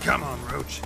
Come on, Roach.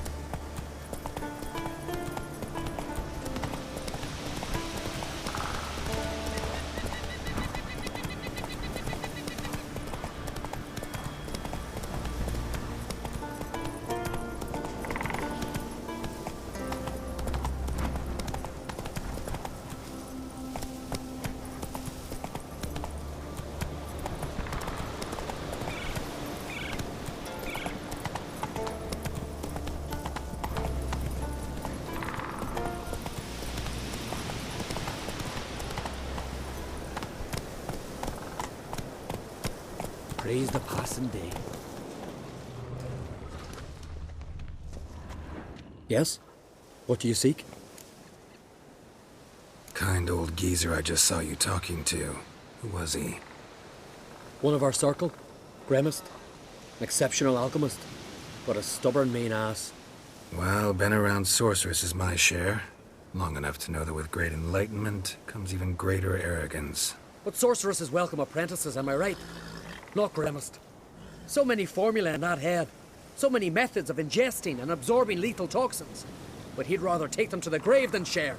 Praise the passing day. Yes? What do you seek? Kind old geezer I just saw you talking to. Who was he? One of our circle. Gremist. An exceptional alchemist. But a stubborn mean ass. Well, been around sorceresses my share. Long enough to know that with great enlightenment comes even greater arrogance. But sorceresses welcome apprentices, am I right? Not Gremist. So many formulae in that head. So many methods of ingesting and absorbing lethal toxins. But he'd rather take them to the grave than share.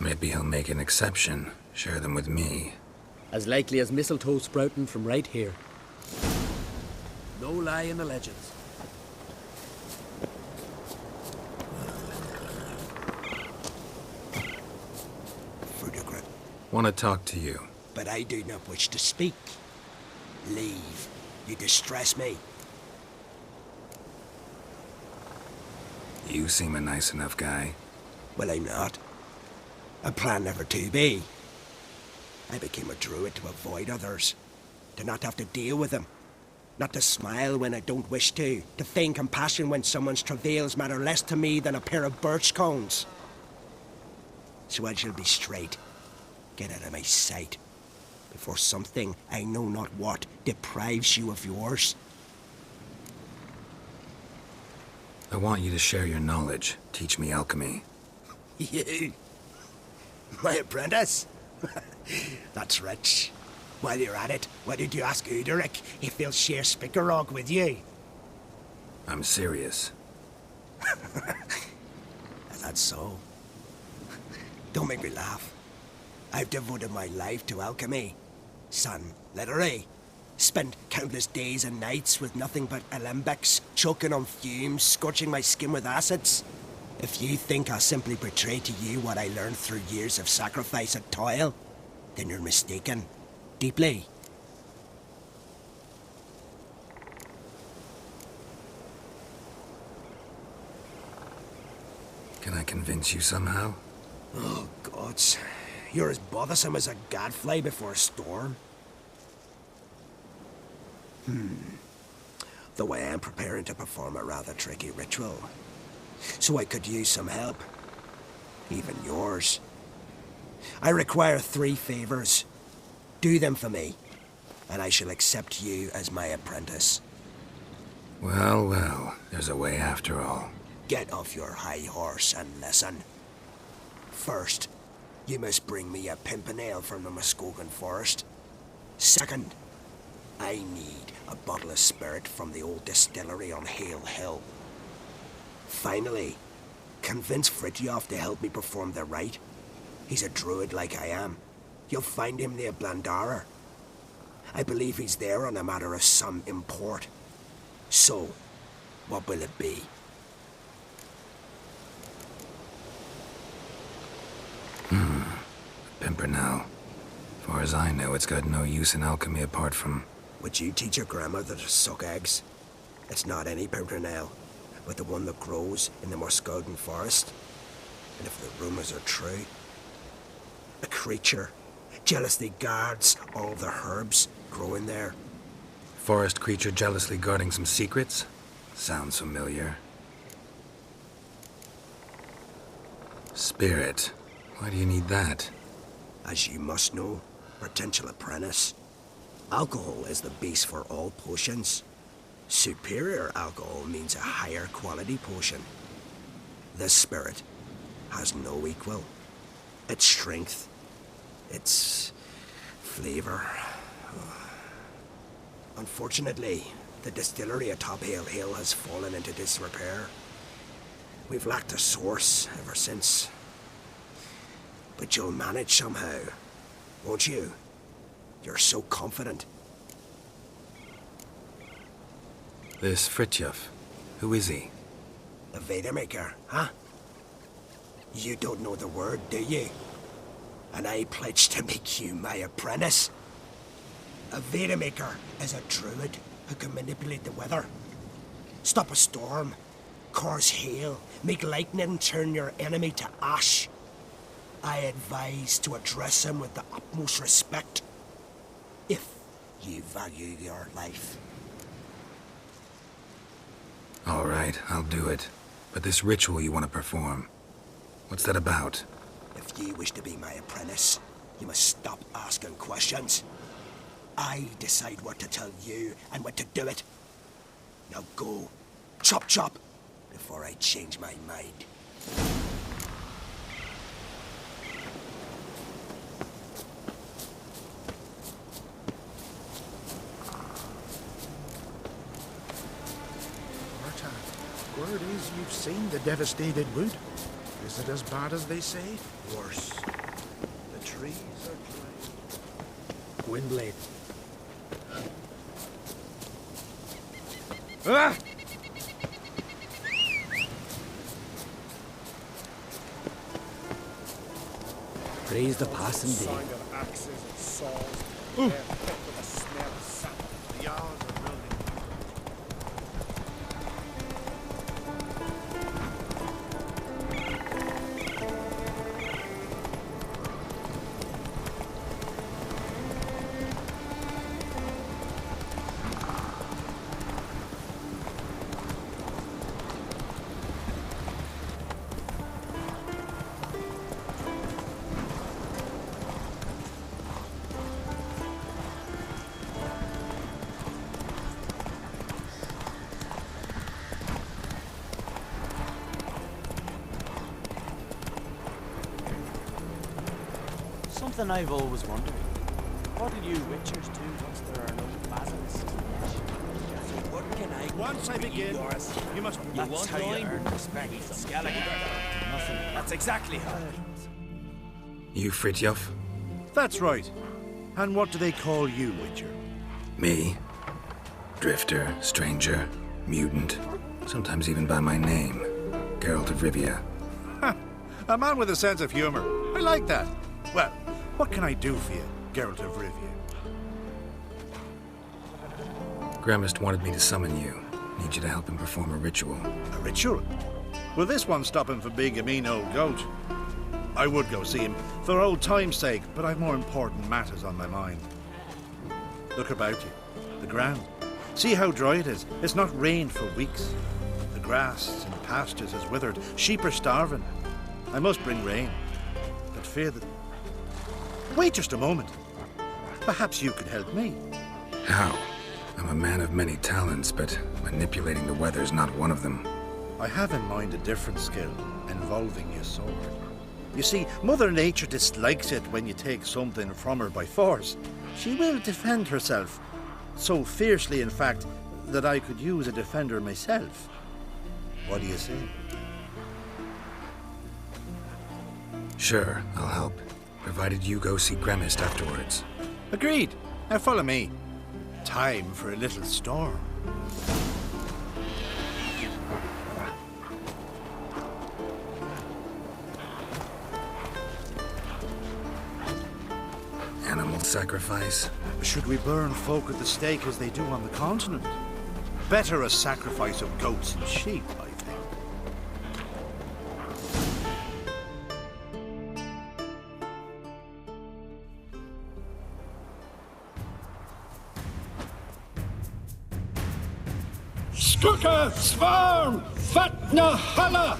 Maybe he'll make an exception. Share them with me. As likely as mistletoe sprouting from right here. No lie in the legends. Want to talk to you. But I do not wish to speak. Leave. You distress me. You seem a nice enough guy. Well, I'm not. I plan never to be. I became a druid to avoid others. To not have to deal with them. Not to smile when I don't wish to. To feign compassion when someone's travails matter less to me than a pair of birch cones. So I shall be straight. Get out of my sight, before something, I know not what, deprives you of yours. I want you to share your knowledge. Teach me alchemy. You? My apprentice? That's rich. While you're at it, why did you ask Uderic if he'll share Spikarog with you? I'm serious. That's so. Don't make me laugh. I've devoted my life to alchemy. Son, literally. Spent countless days and nights with nothing but alembics, choking on fumes, scorching my skin with acids. If you think I'll simply portray to you what I learned through years of sacrifice and toil, then you're mistaken. Deeply. Can I convince you somehow? Oh, gods. You're as bothersome as a gadfly before a storm. Though I am preparing to perform a rather tricky ritual. So I could use some help. Even yours. I require 3 favors. Do them for me, and I shall accept you as my apprentice. Well, well, there's a way after all. Get off your high horse and listen. First, you must bring me a pimpernel from the Muskogan forest. Second, I need a bottle of spirit from the old distillery on Hale Hill. Finally, convince Fritjof to help me perform the rite. He's a druid like I am. You'll find him near Blandara. I believe he's there on a matter of some import. So, what will it be? Pimpernel. Far as I know, it's got no use in alchemy apart from... Would you teach your grandmother to suck eggs? It's not any pimpernel, but the one that grows in the Muskogan forest. And if the rumors are true, a creature jealously guards all the herbs growing there. Forest creature jealously guarding some secrets? Sounds familiar. Spirit. Why do you need that? As you must know, potential apprentice, alcohol is the base for all potions. Superior alcohol means a higher quality potion. This spirit has no equal. its strength, its flavor. Unfortunately, the distillery atop Hale Hill has fallen into disrepair. We've lacked a source ever since. But you'll manage somehow, won't you? You're so confident. This Fritjof, who is he? A Vedemaker, huh? You don't know the word, do you? And I pledge to make you my apprentice. A Vedemaker is a druid who can manipulate the weather. Stop a storm, cause hail, make lightning turn your enemy to ash. I advise to address him with the utmost respect, if you value your life. All right, I'll do it. But this ritual you want to perform, what's that about? If you wish to be my apprentice, you must stop asking questions. I decide what to tell you and what to do it. Now go, chop chop, before I change my mind. Word is you've seen the devastated wood. Is it as bad as they say? Worse. The trees are Windblade. Ah! Praise the passing day. Sound of axes and saws. Ooh. With the smell of sap. The yards are building. Something I've always wondered. What do you witchers do once there are no basilisks? So what can I... Once I begin, you must... That's how you earn respect. Nothing. That's exactly how it is. You Fritjof? That's right. And what do they call you, Witcher? Me? Drifter, stranger, mutant, sometimes even by my name, Geralt of Rivia. A man with a sense of humor. I like that. Well, what can I do for you, Geralt of Rivia? Gremist wanted me to summon you. Need you to help him perform a ritual. A ritual? Will this one stop him from being a mean old goat? I would go see him for old time's sake, but I've more important matters on my mind. Look about you. The ground. See how dry it is. It's not rained for weeks. The grass in pastures has withered. Sheep are starving. I must bring rain, but fear that... Wait just a moment. Perhaps you could help me. How? I'm a man of many talents, but manipulating the weather's not one of them. I have in mind a different skill involving your sword. You see, Mother Nature dislikes it when you take something from her by force. She will defend herself. So fiercely, in fact, that I could use a defender myself. What do you say? Sure, I'll help, provided you go see Gremist afterwards. Agreed. Now follow me. Time for a little storm. Animal sacrifice? Should we burn folk at the stake as they do on the continent? Better a sacrifice of goats and sheep, I think. Skuka Svarm Fatna Hala!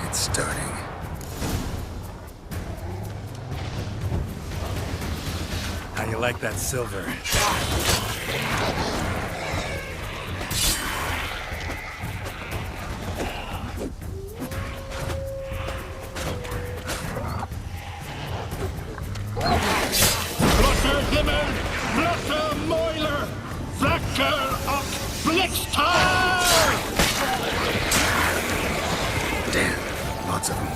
It's starting. How you like that silver? Stucker och Blixtar! Damn, lots of them.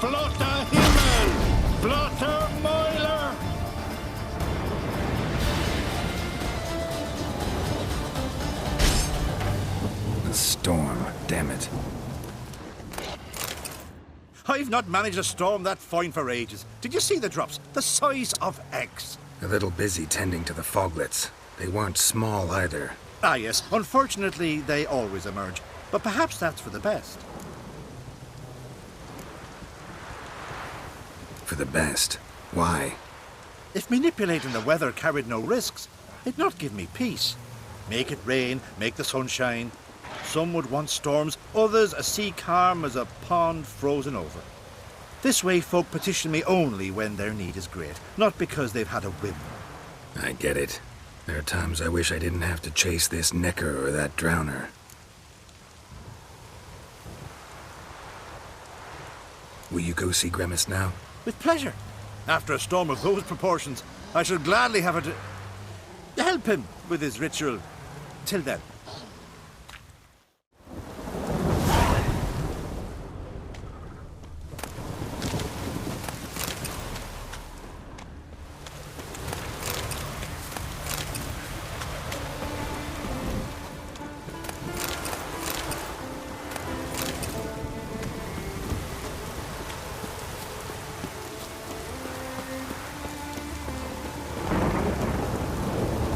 Flotta himmel! Blotter Moiler! A storm, damn it. I've not managed a storm that fine for ages. Did you see the drops? The size of eggs. A little busy tending to the foglets. They weren't small either. Ah, yes. Unfortunately, they always emerge. But perhaps that's for the best. For the best. Why? If manipulating the weather carried no risks, it'd not give me peace. Make it rain, make the sun shine. Some would want storms, others a sea calm as a pond frozen over. This way folk petition me only when their need is great, not because they've had a whim. I get it. There are times I wish I didn't have to chase this necker or that drowner. Will you go see Grimace now? With pleasure. After a storm of those proportions, I shall gladly have it to help him with his ritual. Till then.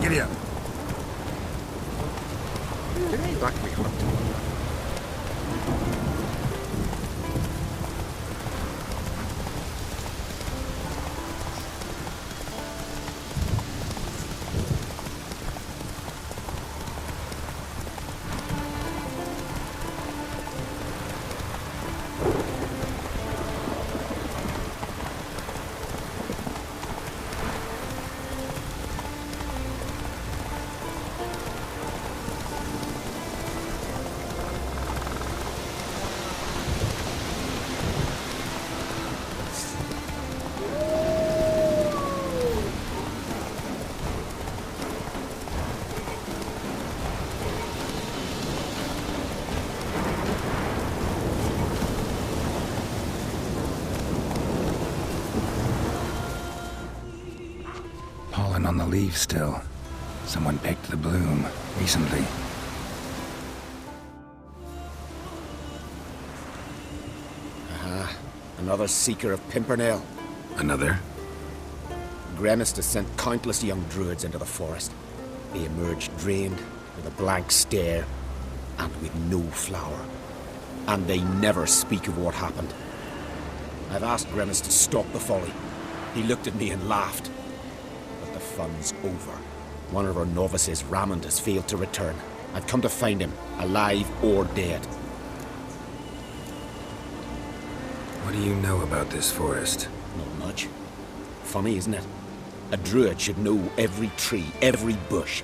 Giddy up. Pollen on the leaves still. Someone picked the bloom recently. Another seeker of Pimpernel. Another? Gremist has sent countless young druids into the forest. They emerge drained, with a blank stare, and with no flower. And they never speak of what happened. I've asked Gremist to stop the folly. He looked at me and laughed. But the fun's over. One of our novices, Ramond, has failed to return. I've come to find him, alive or dead. What do you know about this forest? Not much. Funny, isn't it? A druid should know every tree, every bush.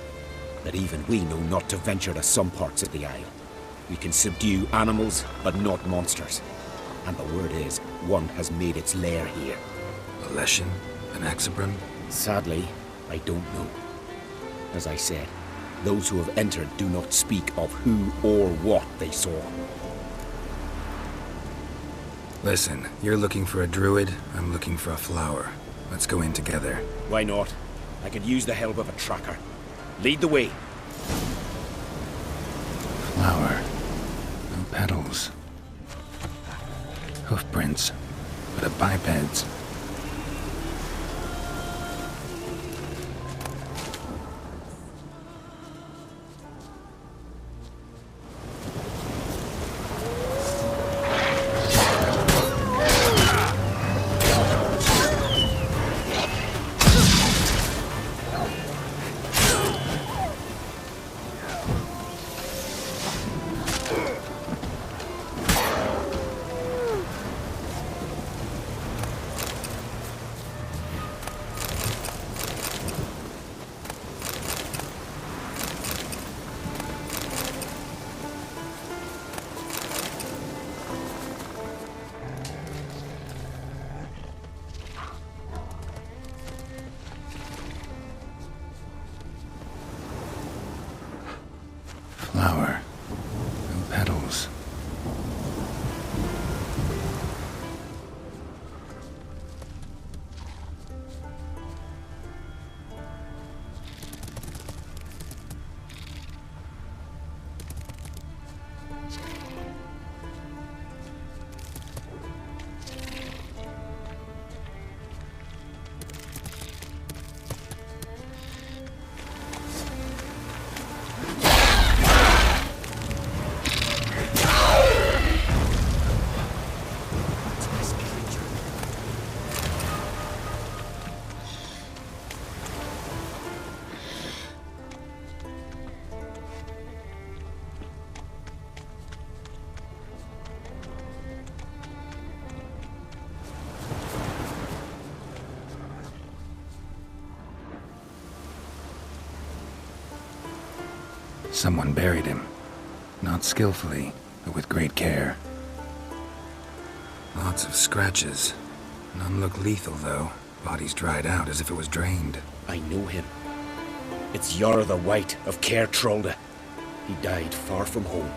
But even we know not to venture to some parts of the isle. We can subdue animals, but not monsters. And the word is, one has made its lair here. A Leshen? An Axabron? Sadly, I don't know. As I said, those who have entered do not speak of who or what they saw. Listen, you're looking for a druid, I'm looking for a flower. Let's go in together. Why not? I could use the help of a tracker. Lead the way. Flower. No petals. Hoofprints. But a biped's. Someone buried him. Not skillfully, but with great care. Lots of scratches. None look lethal, though. Body's dried out as if it was drained. I know him. It's Yara the White of Caer Trolda. He died far from home.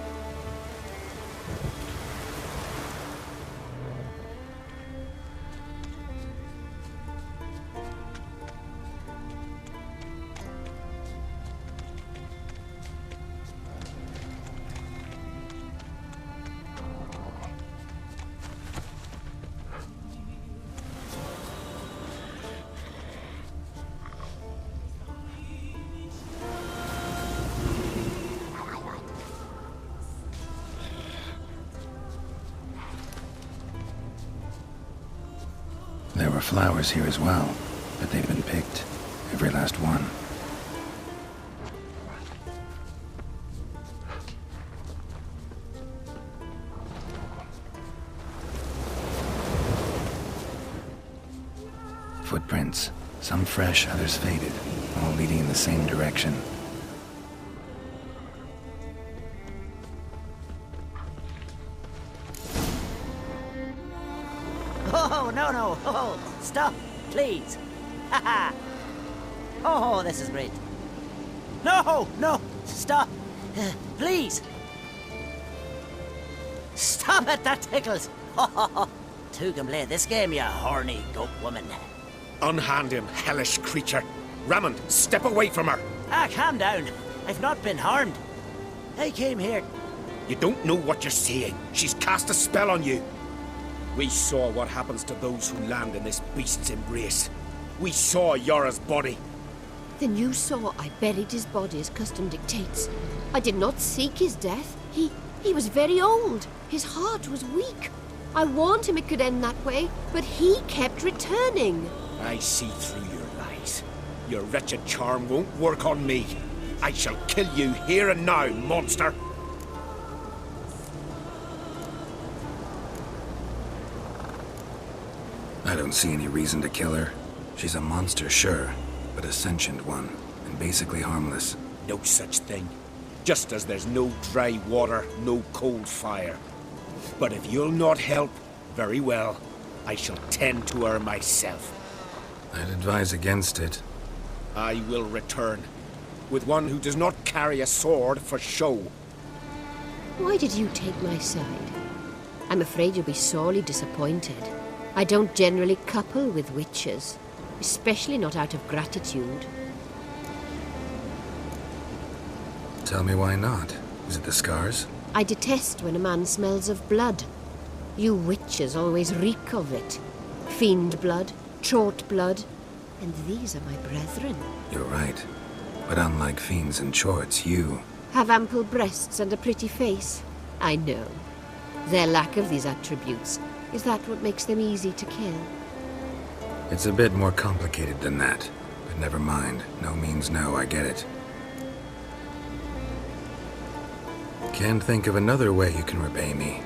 There were flowers here as well, but they've been picked. Every last one. Footprints. Some fresh, others faded, all leading in the same direction. Oh, no. Oh, stop, please. Haha. Oh, this is great. No, stop. Please. Stop it, that tickles. Two can play this game, you horny goat woman. Unhand him, hellish creature. Rammond, step away from her. Calm down. I've not been harmed. I came here. You don't know what you're saying. She's cast a spell on you. We saw what happens to those who land in this beast's embrace. We saw Yara's body. Then you saw I buried his body as custom dictates. I did not seek his death. He was very old. His heart was weak. I warned him it could end that way, but he kept returning. I see through your lies. Your wretched charm won't work on me. I shall kill you here and now, monster. I don't see any reason to kill her. She's a monster, sure, but a sentient one, and basically harmless. No such thing. Just as there's no dry water, no cold fire. But if you'll not help, very well. I shall tend to her myself. I'd advise against it. I will return, with one who does not carry a sword for show. Why did you take my side? I'm afraid you'll be sorely disappointed. I don't generally couple with witches, especially not out of gratitude. Tell me why not. Is it the scars? I detest when a man smells of blood. You witches always reek of it. Fiend blood, trot blood, and these are my brethren. You're right. But unlike fiends and chorts, you... Have ample breasts and a pretty face. I know. Their lack of these attributes, is that what makes them easy to kill? It's a bit more complicated than that. But never mind. No means no, I get it. Can't think of another way you can repay me.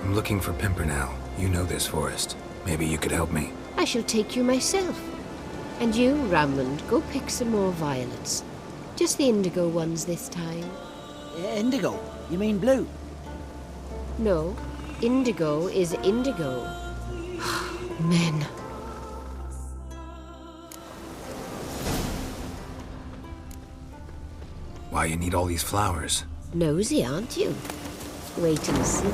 I'm looking for Pimpernel. You know this forest. Maybe you could help me. I shall take you myself. And you, Rammond, go pick some more violets. Just the indigo ones this time. Indigo? You mean blue? No, indigo is indigo. Men. Why you need all these flowers? Nosy, aren't you? Wait and see.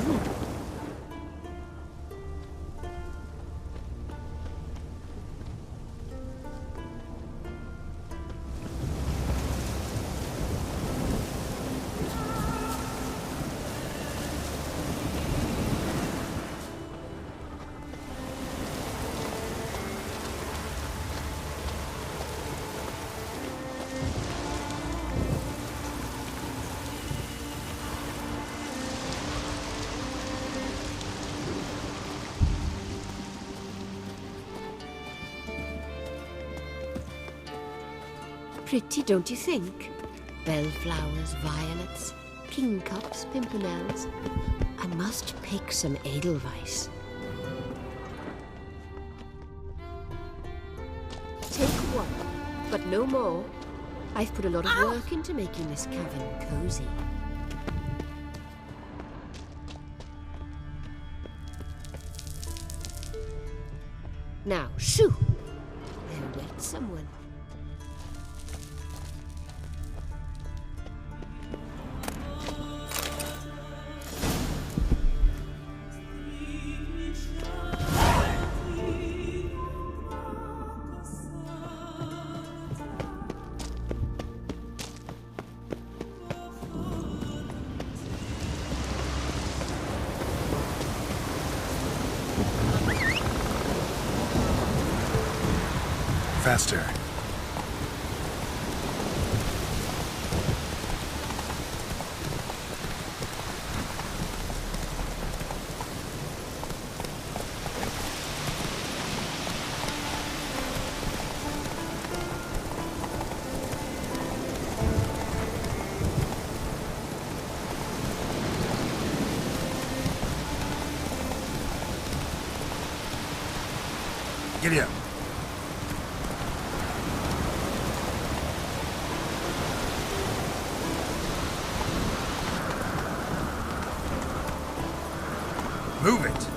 Pretty, don't you think? Bellflowers, violets, kingcups, pimpernels. I must pick some edelweiss. Take one, but no more. I've put a lot of work into making this cavern cozy. Now, shoo! I'll wait someone. Faster. Giddy up. Move it!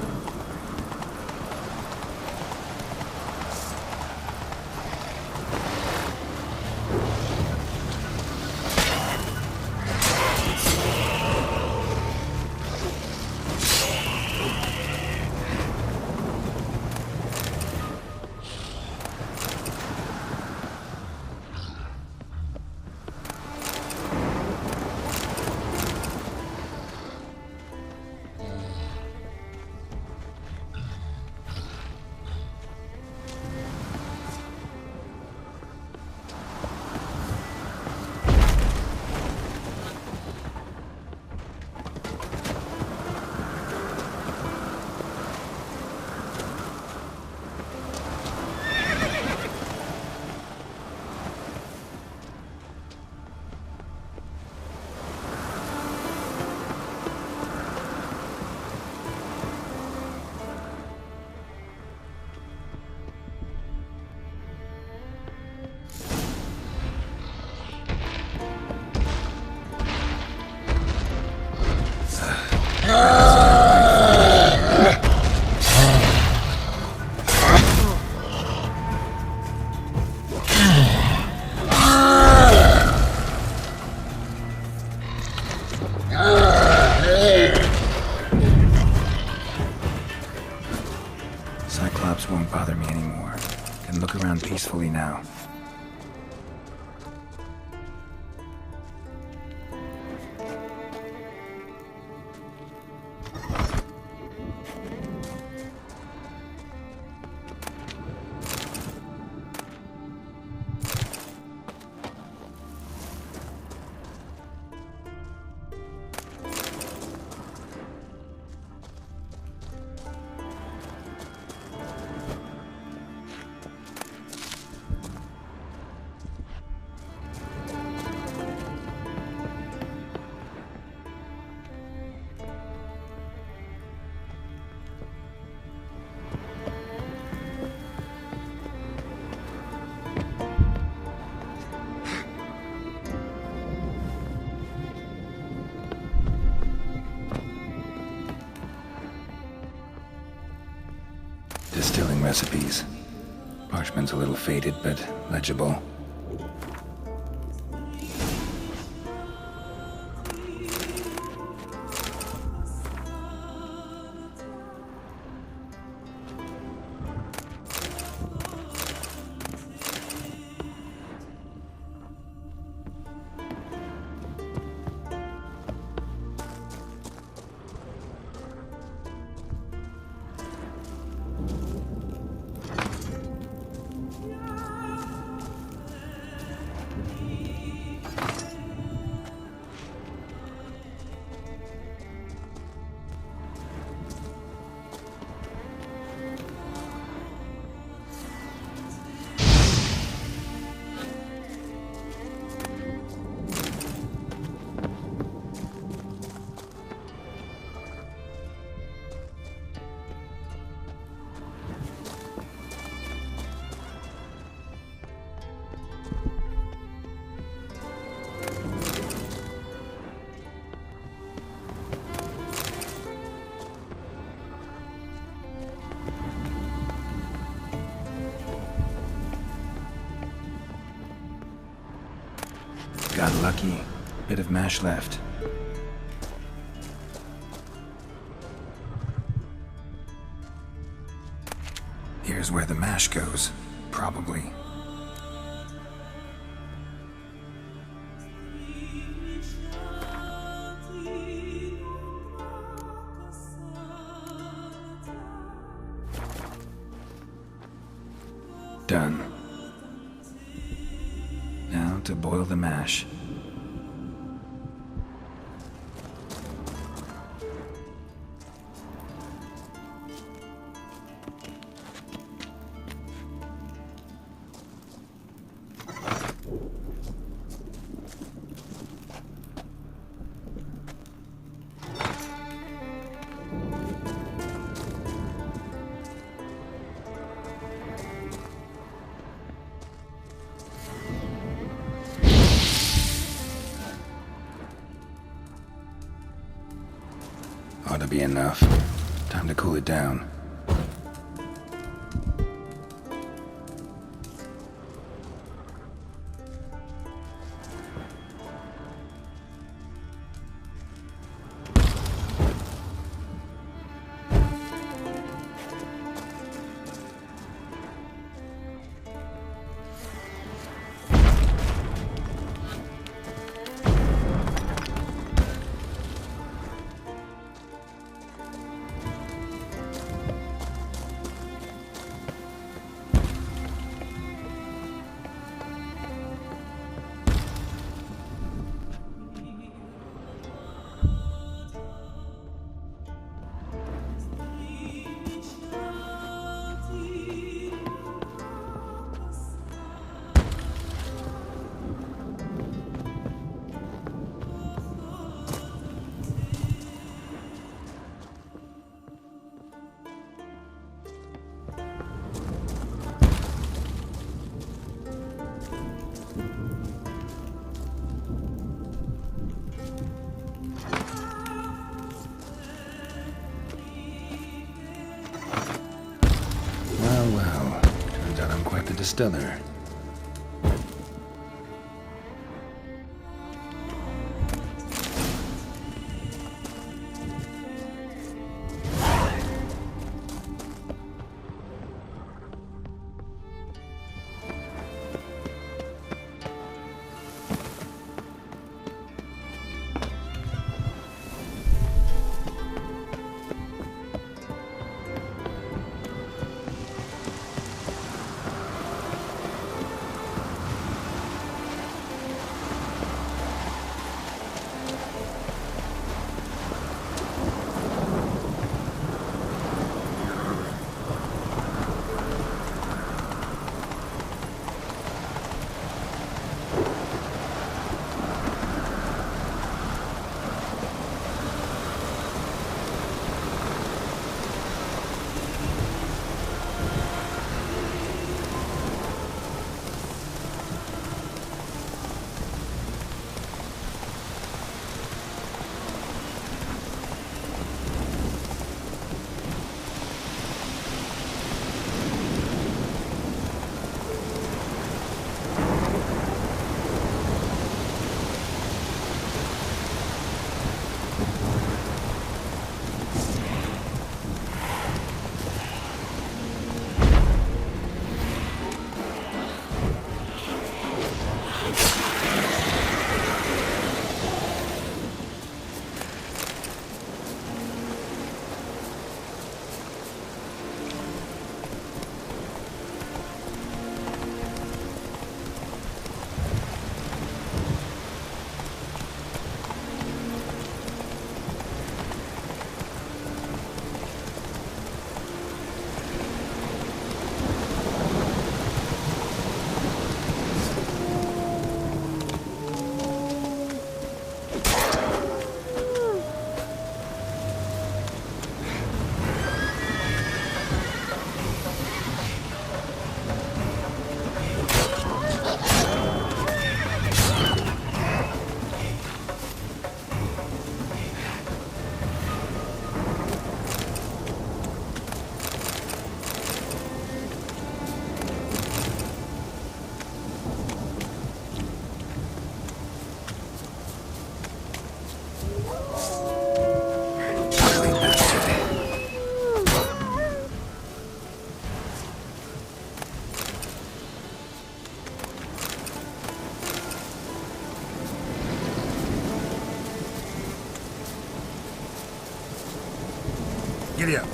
Cyclops won't bother me anymore. Can look around peacefully now. Distilling recipes. Parchment's a little faded, but legible. Got lucky. Bit of mash left. Here's where the mash goes. Probably. Done. Now to boil the mash. Ought to be enough. Time to cool it down. Well, turns out I'm quite the distiller. Giddy up.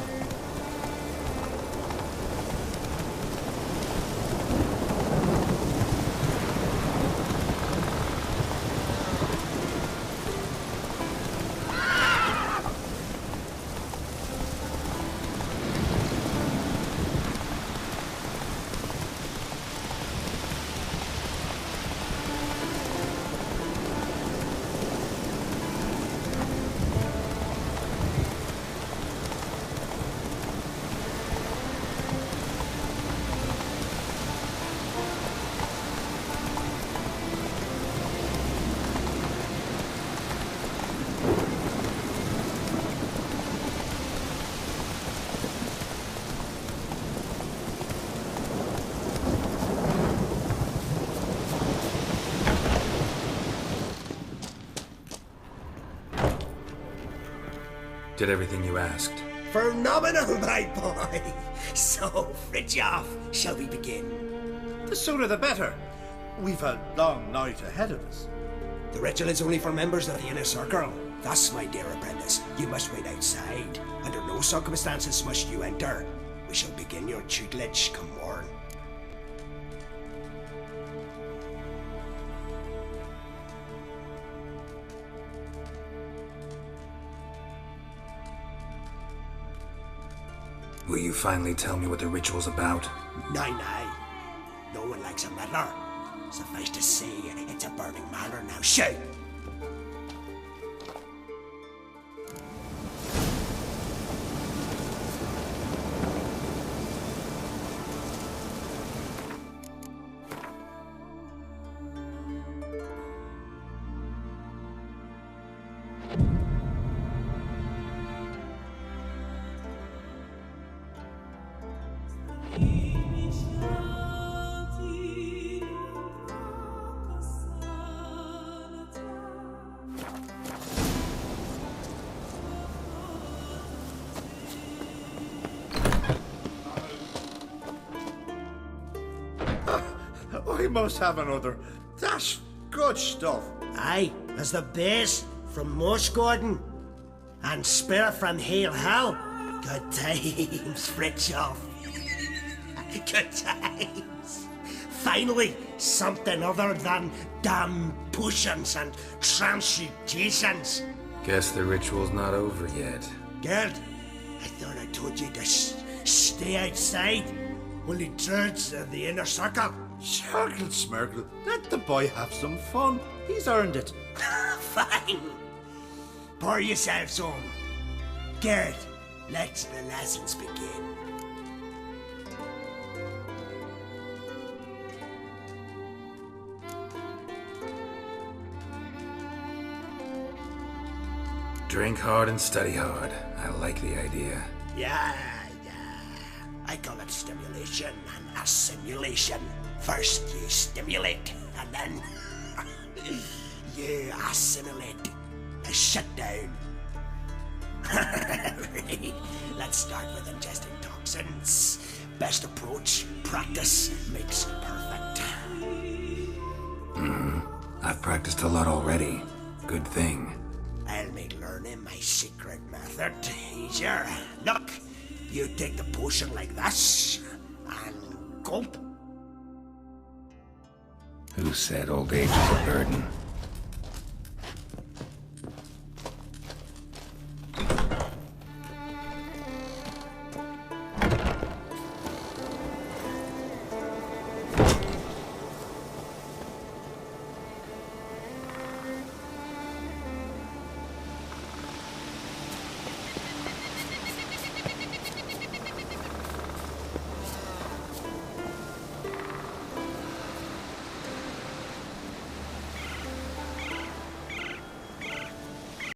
Did everything you asked. Phenomenal, my boy. So, Fridtjof, shall we begin? The sooner the better. We've a long night ahead of us. The ritual is only for members of the inner circle. Thus, my dear apprentice, you must wait outside. Under no circumstances must you enter. We shall begin your tutelage come morn. Will you finally tell me what the ritual's about? Nay. No one likes a meddler. Suffice to say, it's a burning matter now. Shout! I must have another. That's good stuff. Aye, as the base from Morsgordon and Spirit from Hale Hell. Good times, Fridtjof. Good times. Finally, something other than damn potions and transmutations. Guess the ritual's not over yet. Gerd, I thought I told you to stay outside. Only druids of the inner circle. Smirgle, Smirgle. Let the boy have some fun. He's earned it. Fine. Pour yourselves on. Gerd, let the lessons begin. Drink hard and study hard. I like the idea. Yeah. I call it stimulation and assimilation. First you stimulate, and then you assimilate. Shut down. Let's start with ingesting toxins. Best approach, practice makes perfect. I've practiced a lot already. Good thing. I'll make learning my secret method easier. Look, you take the potion like this, and gulp. Who said old age is a burden?